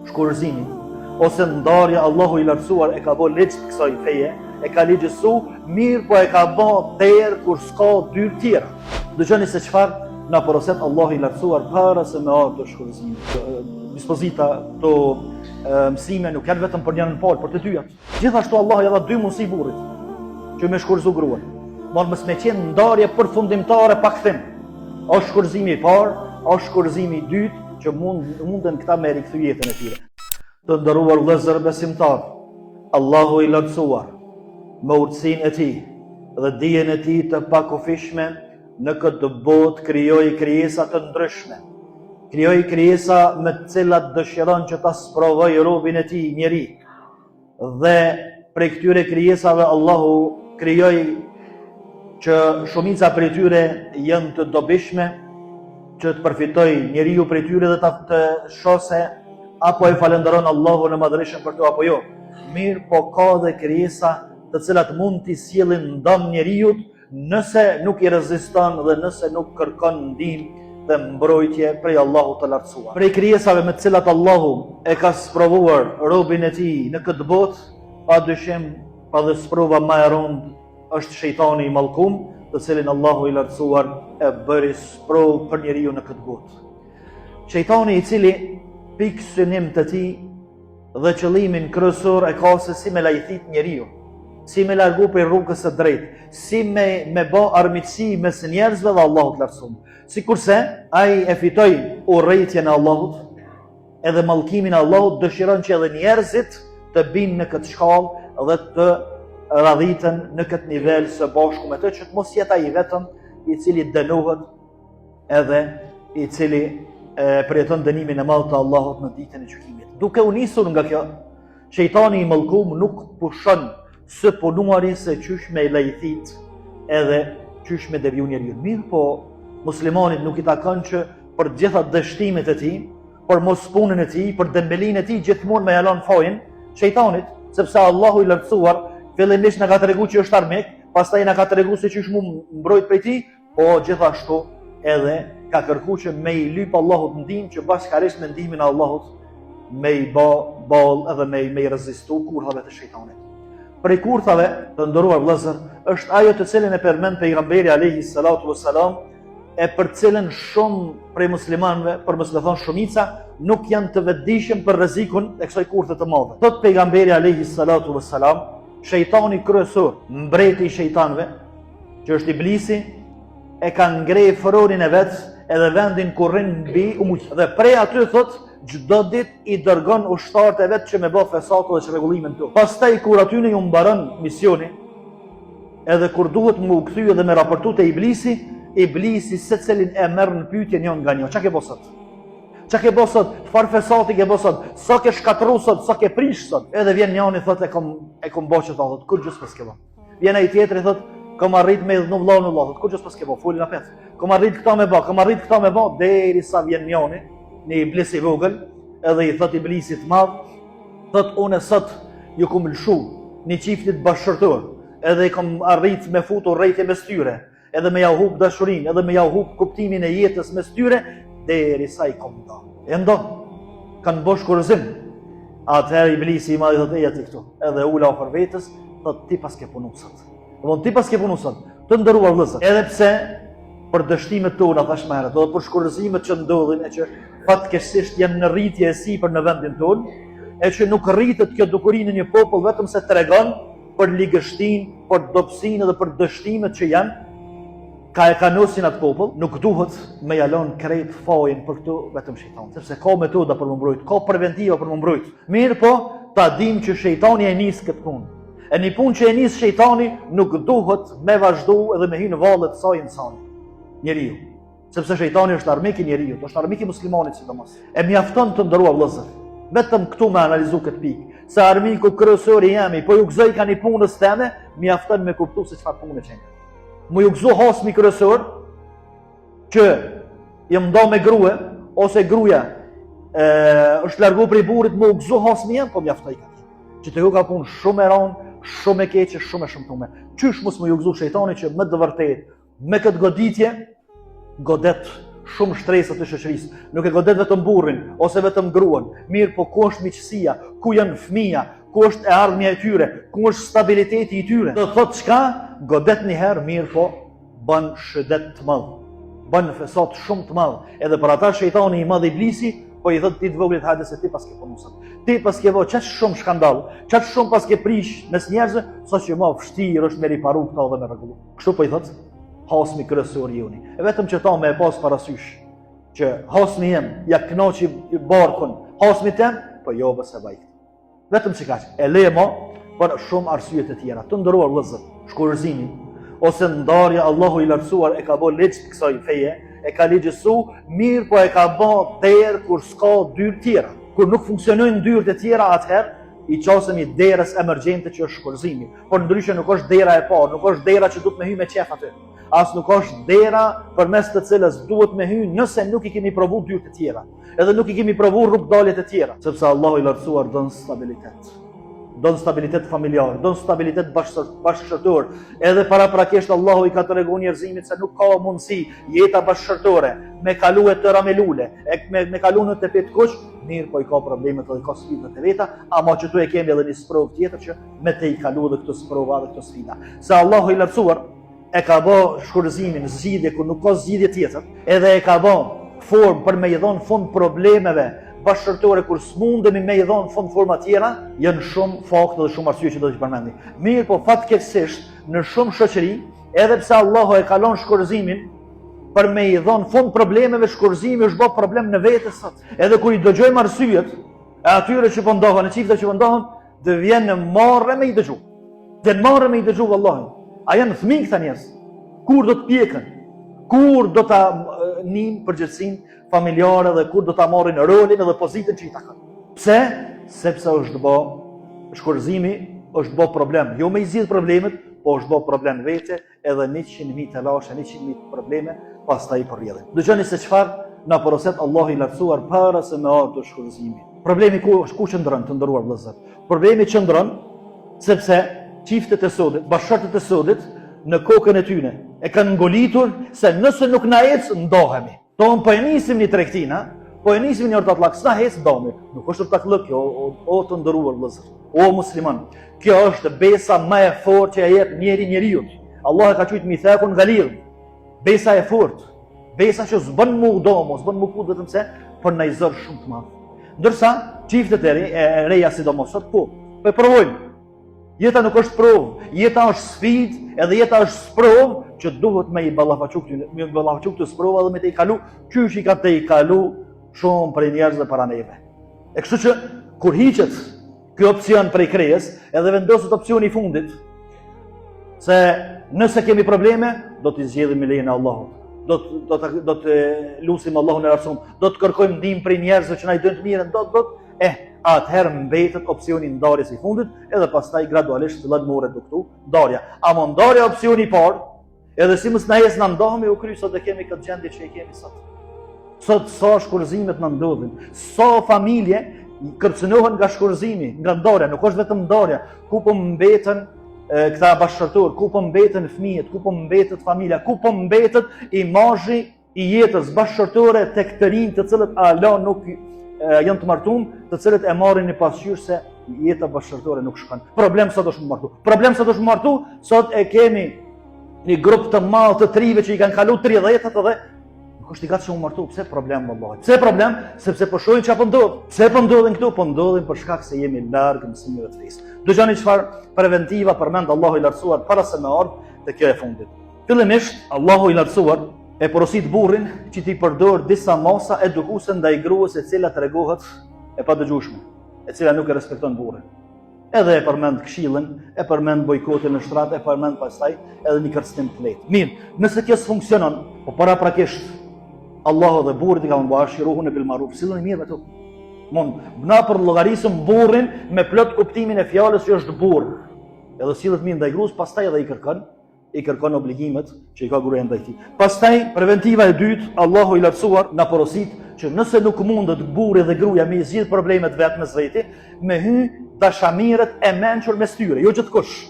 shkurzimi, ose ndarja, Allahu i lartësuar e ka bë ligj të kësaj feje, e ka ligjësu, mirë po e ka bë derë kur s'ka dyrë tjera. Dëgjoni se çfarë na poroset Allahu i lartësuar para se me ardhur të shkurzimit. Dispozita të mësime nuk janë vetëm për njërin palë, për të dyjat. Gjithashtu Allahu ja dha 2 mundësi burrit që me shkurzu gruan. Mos me qenë ndarje përfundimtare pa kthim. Është shkurzimi i parë, është shkurzimi i dytë që munden këta me rikthy jetën e tyre. Të nderuar vëllezër besimtar, Allahu i lartësuar me urtësinë e tij dhe dijen e tij të pakufishme në këtë botë krijoi krijesa të ndryshme. Krijoi krijesa me të cilat dëshiron që ta sprovojë robën e tij, njeri. Dhe prej këtyre krijesave Allahu krijoi që shumica prej tyre janë të dobishme, që të përfitoj njeriu prej tyre dhe të shose, apo e falenderon Allahu në madhërisht për to apo jo. Mirë, po ka dhe krijesa të cilat mund t'i sjellin dëm njeriut nëse nuk i reziston dhe nëse nuk kërkon ndihmë dhe mbrojtje prej Allahut të lartësuar. Prej krijesave me të cilat Allahu e ka sprovuar robën e tij në këtë botë, padyshim pa dhe sprova më e rëndë është shejtani i mallkum, të cilin Allahu i lartësuar e bëri sprovë për njeriu në këtë botë. Shejtani i cili pikë synim të tij dhe qëllimin kryesor e ka se si me lajthit njeriu, si me largu për rrugës së drejtë, si me bë armiqësi mes njerëzve dhe Allahut lartësuar. Sikurse ai e fitoi urrëtitjen e Allahut, edhe mallkimin e Allahut, dëshiron që edhe njerëzit të binë në këtë shkallë dhe të radhiten në këtë nivel së bashku me të, që të mos jetë ai vetëm i cili dënohet edhe i cili përjeton dënimin e madh të Allahut në ditën e gjykimit. Duke u nisur nga kjo, shejtani i mallkum nuk pushon së punuari se qysh me lajthit edhe qysh me deviju njeriu. Mirë, po muslimanit nuk i takon që për gjitha dështimet e tij, për mos punën e tij, për dembelinë e tij gjithmonë me jalon fojin shejtanit, sepse Allahu i lartësuar fillimisht na ka treguar që është armik, pastaj na ka treguar se çish mund mbrojt prej tij, po gjithashtu edhe ka kërkuar që me i lyp Allahut ndihmë, që bashkërisht me ndihmën e Allahut me i bë ball edhe me i rezistu kurthave të shejtanit. Prej kurthave të nderuar vëllezër është ajo të cilën e përmend pejgamberi alayhi salatu wassalam, e për cilën shumë prej muslimanëve, për mos të thonë shumica, nuk janë të vetëdijshëm për rrezikun e kësaj kurthe të madhe. Thot pejgamberi alayhi salatu wassalam, shejtani kryesor, mbreti i shejtanëve, që është iblisi, e ka ngrej foronin e vet edhe vendin ku rrin mbi ujë. Dhe prej aty thot, çdo ditë i dërgon ushtarët e vet që me bë fesate dhe çrregullimin këtu. Pastaj kur aty ne ju mbaron misioni, edhe kur duhet më u kthy edhe me raportu te Iblisi secelin e merr në pyetje njën nga një. Çka ke bë sot? Çka ke bë sot? Çfarë fesati ke bë sot? Sa ke shkatërru sot? Sa ke prish sot? Edhe vjen njëri thotë e kom bë çfarë thotë, kur gjës pas ke bë. Vjen ai tjetri thotë, kam arrit me dhnu vllahun Allahut, kur gjës pas ke bë, folën apet. Kam arrit këta me bë, kam arrit këta me bë, derisa vjen njëri, në iblis i vogël, edhe i thotë iblisit madh, thotë unë sot ju kam lshu në çiftit bashkërtor, edhe i kam arrit me futur rrejtje mes tyre, edhe me jau hub dashurinë, edhe me jau hub kuptimin e jetës mes tyre, derisa i kom nda. E ndo, kanë bosh kurzim. Atëherë iblisi i madh thotë ejati këtu, edhe ula për vetës, thotë ti pas ke punu sot. Domthon ti pas ke punu sot. Të nderuar vëllezër, edhe pse për dështimet tona thash më herët, edhe për shkurzimet që ndodhin e që fatkeqësisht janë në rritje e sipër në vendin tonë, e që nuk rritet kjo dukuri në një popull vetëm se tregon për ligështinë, për dobësinë dhe për dështimet që janë, ka e kanosin atë popull, nuk duhet me jalon krejt fajin për këtu vetëm shejtani, sepse ka metoda për më mbrojt, ka preventiva për më mbrojt. Mirë po, ta dim që shejtani e nis këtë punë. E një punë që e nis shejtani nuk duhet me vazhdu edhe me hy në vallet të saj insani, njeriu. Sepse shejtani është armik i njeriu, është armik i muslimanit sidomos. E mjafton të nderuar vëllezër, vetëm këtu me analizu këtë pikë, se armiku kryesori jemi, po ju gëzoj ka një punës teme, mjafton me kuptu se çfarë punë çën. Mu ju gëzo hasmi kryesor që jam nda me grue, ose gruaja është largu prej burrit, mu gëzo hasmi jam, po mjaftoj ka. Që të ju ka punë shumë e ranë, shumë e keqe, shumë e shëmtume. Qysh mos mu ju gëzo shejtani që më të vërtet, me këtë goditje, godet shumë shtresat të shoqërisë. Nuk e godet vetëm burrin ose vetëm gruan, mirë po ku është miqësia, ku janë fëmia, ku është e ardhmja e tyre, ku është stabiliteti i tyre. Do thotë çka? Godet një herë, mirë po bën shëdet të madh. Bën fesat shumë të madh. Edhe për ata shejtani i madh iblisi po i thotë ti të vogël hajde se ti pas ke punusat. Ti pas ke vao çaq shumë skandal, çaq shumë pas ke prish mes njerëzve, saqë më vështirë është me riparu këto dhe me rregullu. Kështu po i thotë hasmi kryesor joni. E vetëm që ta me e pas parasysh që hasmi jem ja kënaqi barkun, hasmi tem po jo bëse vajt. Vetëm që kaq. E leje mo për shumë arsye të tjera. Të nderuar vëllezër, shkurzimi ose ndarja Allahu i lartësuar e ka bë ligj kësaj feje, e ka ligjësu, mirë po e ka bë derë kur s'ka dyrë tjera. Kur nuk funksionojnë dyrët e tjera, atëherë i qasemi derës emergjente që është shkurzimi. Por ndryshe nuk është dera e parë, nuk është dera që duhet me hy me qef aty. As nuk është dera përmes të cilës duhet me hy nëse nuk i kemi provu dyrët e tjera. Edhe nuk i kemi provu rrugdaljet e tjera. Sepse Allahu i lartësuar don stabilitet. Don stabilitet familjar, don stabilitet bashkëshortor. Edhe paraprakisht Allahu i ka treguar njerëzimit se nuk ka mundësi jeta bashkëshortore me kalu e tëra me lule, me kalu në të petë kuq, mirë po i ka problemet edhe ka sfidat e veta, ama që tu e kemi edhe një sprov tjetër që me te i kalu dhe këtë sprova dhe këtë sfida. Se Allahu i lartësuar e ka bë shkurzimin zgjidhje kur nuk ka zgjidhje tjetër, edhe e ka bë formë për me i dhënë fund problemeve bashkëshortore kur s'mundemi me i dhënë fund forma tjera, janë shumë fakte dhe shumë arsye që do t'i përmendi. Mirë po fatkeqësisht në shumë shoqëri, edhe pse Allahu e kalon shkurzimin për me i dhënë fund problemeve, shkurzimi është bë problem në vetë sot. Edhe kur i dëgjojmë arsyet e atyre që po ndohen, e çifte që po ndohen, dhe vjen në marrë me i dëgju. Dhe marrë me i dëgju vallahi. A janë fëmijë këta njerëz? Kur do të pjekën? Kur do ta nin përgjegjësinë familjare dhe kur do ta marrin rolin edhe pozitën që i takon. Pse? Sepse është bë shkurzimi është bë problem. Jo me i zgjidh problemet, po është bë problem vete, edhe 100.000 telashe, 100.000 probleme pastaj po rrjedhin. Dëgjoni se çfarë na poroset Allahu i lartësuar para se me ardhur shkurzimi. Problemi ku qëndron, të nderuar vëllezër? Problemi qëndron sepse çiftet e sodit, bashkëshortet e sodit në kokën e tyre e kanë ngolitur se nëse nuk na ecë ndohemi. Tonë po e nisim një tregtina, po e nisim një ortatlak, s'na ecë ndohemi. Nuk është ortatlak kjo, o të nderuar vëllezër, o musliman. Kjo është besa më e fortë që ja jep njeriu. Allah e ka thujt mithakun ghalidh. Besa e fortë, besa që s'bën mu domo, s'bën mu kut vetëm se për na i zor shumë të madh. Ndërsa çiftet e reja sidomos sot po e provojnë. Jeta nuk është provë, jeta është sfidë, edhe jeta është sprovë që duhet me i ballafaqu këtë sprovë edhe me te i kalu, qysh i ka te i kalu shumë prej njerëzve para neve. E kështu që kur hiqet ky opsion prej krejes, edhe vendoset opsioni i fundit, se nëse kemi probleme, do t'i zgjedhim me lejen e Allahut. Do të lutim Allahun e lartësuar, do të kërkojmë ndihmë prej njerëzve që na i dënë të mirën, atëherë mbetet opsioni i ndarjes së fundit, edhe pastaj gradualisht fillet morret do këtu ndarja. Ama ndarja opsioni i parë, edhe si mos na jes na ndohemi u kry sot e kemi këtë gjendje që e kemi sot. Sot sa shkurzimet na ndodhin, sa familje kërcënohen nga shkurzimi, nga ndarja, nuk është vetëm ndarja, ku po mbeten këta bashkëshortor, ku po mbeten fëmijët, ku po mbetet familja, ku po mbetet imazhi i jetës bashkëshortore tek të rinj të cilët ala nuk janë të martuar, të cilët e marrin në pasqyrë se jeta bashkëshortore nuk shkon. Problem sot është martu. Problem sot është martu, sot e kemi një grup të madh të trive që i kanë kaluar 30-at edhe nuk është i gatshëm martu. Pse problem vallahi? Pse problem? Sepse po shohin çfarë po ndodh. Pse po ndodhin këtu? Po ndodhin për shkak se jemi larg mësimeve të fesë. Dëgjoni çfarë preventiva përmend Allahu i lartësuar para se me ardh te kjo e fundit. Fillimisht Allahu i lartësuar e porosit burrin që t'i përdor disa masa edukuese ndaj gruas e cila tregohet e padëgjueshme, e cila nuk e respekton burrin. Edhe e përmend këshillën, e përmend bojkotin në shtrat, e përmend pastaj edhe një kërcënim të lehtë. Mirë, nëse kjo s'funksionon, po paraprakisht Allahu dhe burrit i kanë bashkëruar bil maruf, sillni mirë me to. Mund na për llogarisëm burrin me plot kuptimin e fjalës që është burr. Edhe sillet mirë ndaj gruas, pastaj edhe i kërkon obligimet që i ka gruaja ndaj tij. Pastaj preventiva e dytë, Allahu i lartësuar na porosit që nëse nuk mundet burri dhe gruaja me zgjidh problemet vetë mes veti, me hy dashamiret e mençur mes tyre, jo gjithkush.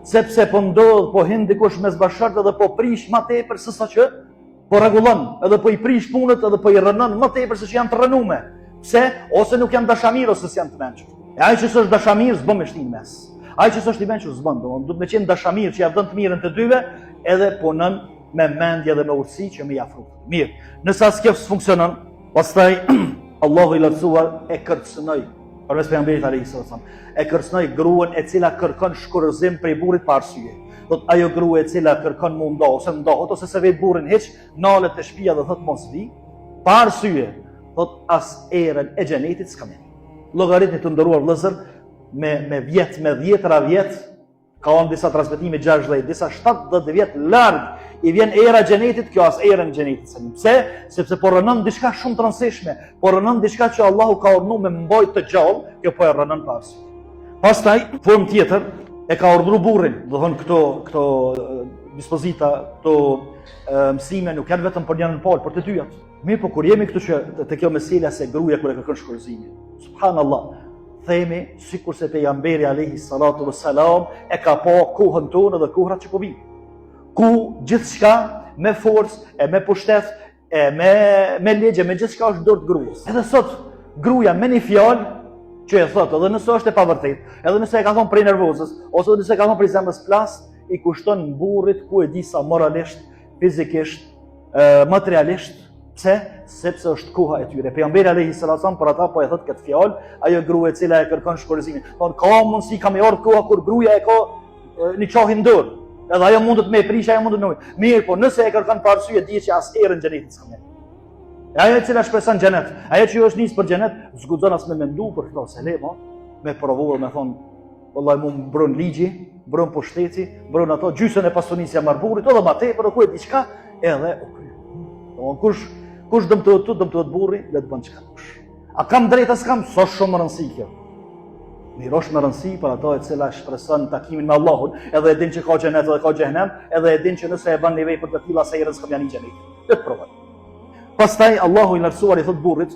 Sepse po ndodh, po hin dikush mes bashkëshortëve dhe po prish më tepër se sa që po rregullon, edhe po I prish punët, edhe po I rënon më tepër se që janë të rënume. Pse? Ose nuk janë dashamir ose s'janë të mençur. E ai që s'është dashamir s'bën me shtin mes. Ai që s'është I mençur s'bën, domethënë duhet me qenë dashamir që ja vën të mirën të dyve, edhe punon me mendje dhe me urtësi që më jafru. Mirë, nëse as kjo s'funksionon, pastaj Allahu I lartësuar e kërcënoi përmes pejgamberit alayhis salam. E kërcënoi gruan e cila kërkon shkurëzim prej burrit pa arsye. Thot ajo grua e cila kërkon mu ndohë, ose ndohet, ose se vetë burrin hiç, nalet te shtëpia dhe thot mos vi, pa arsye, thot as erën e xhenetit s'ka me. Llogaritni të nderuar vëllezër, me vjet, me 10 vjet, ka on disa transmetime 60, disa 70 vjet larg I vjen era e xhenetit, kjo as erën e xhenetit s'ka. Pse? Sepse po rënon diçka shumë të rëndësishme, po rënon diçka që Allahu ka urdhëruar me mbajt të gjallë, kjo po e rënon pa arsye. Pastaj, formë tjetër e ka urdhëruar burrin, do thonë këto dispozita, këto mësime nuk janë vetëm për njërin palë, për të dyjat. Mirë, po kur jemi këtu që te kjo mesela se gruaja kur e kërkon shkurzimin. Subhanallah, themi sikur se pejgamberi alayhi salatu wassalam e ka pa kohën tonë dhe kohrat që po vijnë. Ku gjithçka me forcë, e me pushtet, e me ligje, me gjithçka është dorë të gruas. Edhe sot gruaja me një fjalë që e thot, edhe nëse është e pavërtet, edhe nëse e ka thonë prej nervozës, ose nëse e ka thonë prej zemrës plast, I kushton burrit ku e di sa moralisht, fizikisht, materialisht. Pse? Sepse është koha e tyre. Pejgamberi alayhis salam për ata po e thot këtë fjalë, ajo grua e cila e kërkon shkurzimin. Thonë ka mundsi ka më ardh koha kur gruaja e ka një çohin dorë. Edhe ajo mundet me prish, ajo mundet me. Mirë, po nëse e kërkon pa arsye, dihet që as erën xhenetit s'ka. Ajo e cila shpreson xhenet, ajo që është nis për xhenet, zguxon as me mendu për këto selema, me provuar me thon, vallahi mu mbron ligji, mbron pushteti, mbron ato gjysën e pasunisja marburit, edhe më tepër ku e diçka, edhe u kry. Domthon kush dëmtohet tu, dëmtohet burri, le të bën çka kush. A kam drejt as kam, s'është shumë rëndësi kjo. Mirë është me rëndësi për ato e cila shpreson takimin me Allahun, edhe e din që ka xhenet edhe ka xhehenem, edhe e din që nëse e bën nevojë për të tilla se erës kam janë xhenet. Le të provoj. Pastaj Allahu I lartësuar I thot burrit: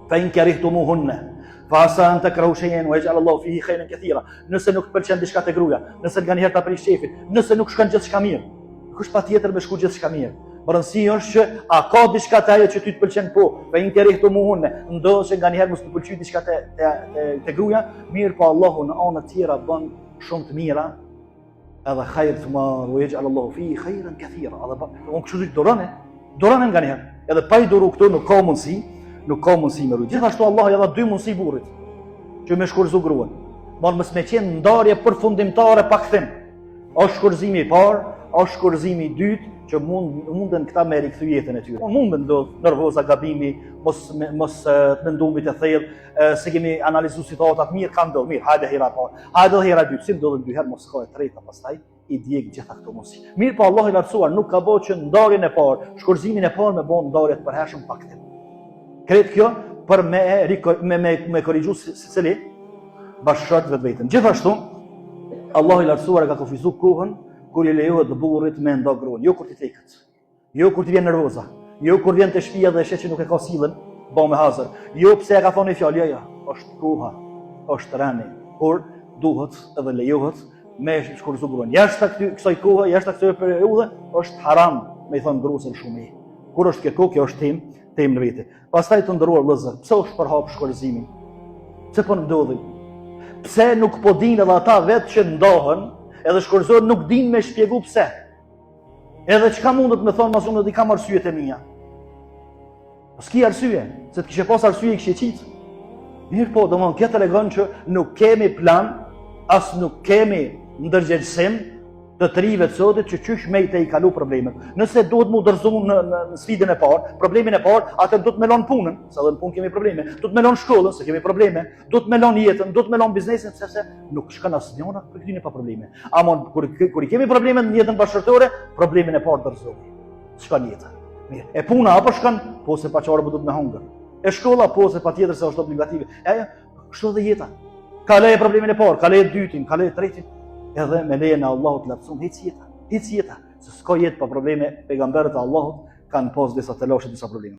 "Fa in karihtumuhunna, fa asa an takrahu shay'an wa yaj'al Allahu fihi khayran katira." Nëse nuk të pëlqen diçka te gruaja, nëse nganjëherë ta prish shefin, nëse nuk shkon gjithçka mirë, kush patjetër me shku gjithçka mirë. Rëndësia është që a ka diçka te ajo që ty të pëlqen po, fa in karihtumuhunna, ndodh që nganjëherë mos të pëlqyj diçka te gruaja, mirë po Allahu në anë të tjera bën shumë të mira, edhe khayr thumar wa yaj'al Allahu fihi khayran katira. Edhe kështu dorane nganjëherë. Edhe pa I duru këtu nuk ka mundësi me rujt. Gjithashtu Allah ja dha 2 mundësi burrit që me shkurzu gruan. Mos me qenë ndarje përfundimtare pa kthim. Është shkurzimi I parë, është shkurzimi I dytë që munden këta me rikthy jetën e tyre. Mund me ndodh nervoza, gabimi, mos të mendumi të thellë, se kemi analizuar situatat mirë kanë ndodhur. Mirë, hajde hera e parë, hajde hera e dytë, si ndodhen 2 herë mos ka e treta pastaj I djeg gjitha këto mundësi. Mirë, po Allah I lartësuar nuk ka bëu që ndarjen e parë, shkurzimin e parë me bën ndarje të përhershëm pa kthim. Kreet kjo për me korrigju secili bashkët vetveten. Gjithashtu Allah I lartësuar ka kufizuar kohën kur I lejohet burrit me nda gruan, jo kur ti tekët, jo kur ti vjen nervoza, jo kur vjen te shtëpia dhe shet që nuk e ka sillën, bë me hazër. Jo pse e ka thonë fjalë, jo, është koha, është rani, kur duhet edhe lejohet me shkurzu gruan. Jashtë kësaj kohe, jashtë kësaj periudhe, është haram me I thonë grusën shumë. Kur është kjo kohë, kjo është temë në vete. Pastaj të nderuar vëllezër, pse është përhap shkurzimin? Pse po ndodhi? Pse nuk po dinë edhe ata vetë që ndohen, edhe shkurzohen nuk dinë me shpjegu pse? Edhe çka mundet me thonë mas unë do I kam arsyet e mia? S'ki arsye, se të kishe pas arsye I kishe qitë. Mirë po, domthonjë kjo tregon që nuk kemi plan, as nuk kemi ndërgjegjësim të rive të sotit që qysh me I kalu problemet. Nëse duhet mu dërzu në sfidën e parë, problemin e parë, atë do të me lon punën, se edhe në punë kemi probleme, do të me lon shkollën, se kemi probleme, do të me lon jetën, do të me lon biznesin, sepse nuk shkon asnjëna për këtyne pa probleme. Amon kur I kemi probleme në jetën bashkëtorë, problemin e parë dërzu. Shkon jeta. Mirë. E puna apo shkon, po se paçore do të me hunger. E shkolla po se patjetër se është obligative. Ajo, kështu edhe jeta. Ka leje problemin e parë, ka leje dytin, ka leje tretin, edhe me lejen e Allahut lartësuar hiç jeta, se s'ka jetë pa probleme. Pejgamberët e Allahut kanë pas disa telashe, disa probleme.